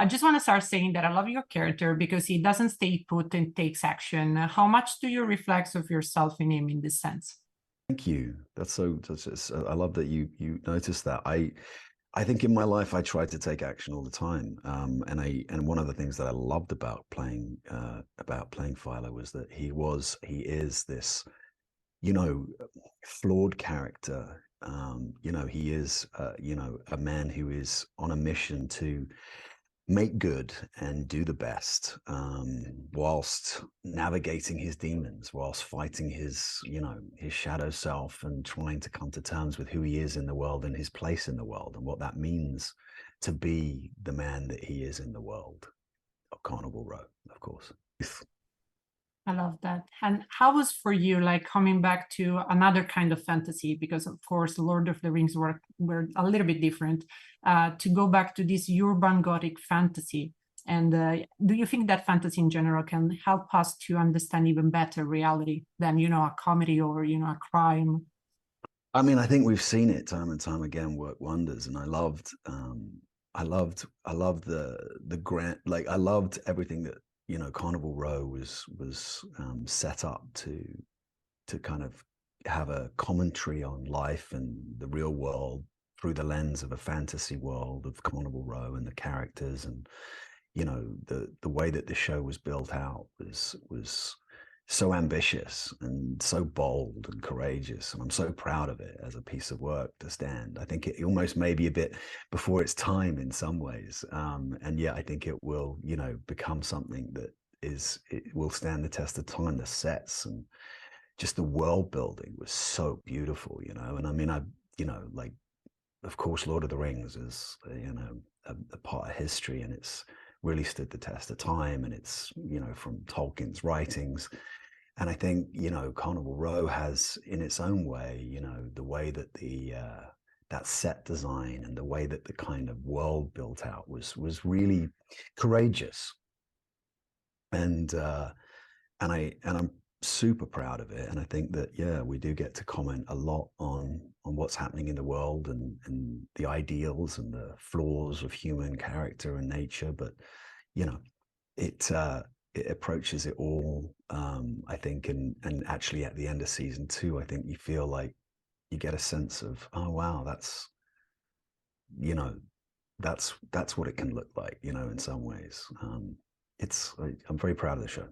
I just want to start saying that I love your character because he doesn't stay put and takes action. How much do you reflect of yourself in him in this sense? Thank you. I love that you noticed that. I think in my life I tried to take action all the time, and one of the things that I loved about playing Philo was that he is this, you know, flawed character. He is a man who is on a mission to make good and do the best, whilst navigating his demons, whilst fighting his shadow self and trying to come to terms with who he is in the world and his place in the world and what that means to be the man that he is in the world of Carnival Row, of course. I love that. And how was for you, like coming back to another kind of fantasy? Because of course, Lord of the Rings were a little bit different. To go back to this urban Gothic fantasy, and do you think that fantasy in general can help us to understand even better reality than a comedy or a crime? I mean, I think we've seen it time and time again work wonders, and I loved the grant, like I loved everything that Carnival Row was set up to kind of have a commentary on life and the real world through the lens of a fantasy world of Carnival Row and the characters, and the way that the show was built out was so ambitious and so bold and courageous, and I'm so proud of it as a piece of work to stand. I think it almost may be a bit before its time in some ways, and yet I think it will become something that it will stand the test of time. The sets and just the world building was so beautiful, and I mean, like, of course, Lord of the Rings is a part of history, and it's really stood the test of time, and it's from Tolkien's writings. And I think, Carnival Row has, in its own way, the way that that set design and the way that the kind of world built out was really courageous. And I'm super proud of it. And I think that, yeah, we do get to comment a lot on what's happening in the world and the ideals and the flaws of human character and nature. But, it approaches it all, I think, and actually at the end of season 2, I think you feel like you get a sense of, oh wow, that's that's what it can look like, in some ways. I'm very proud of the show.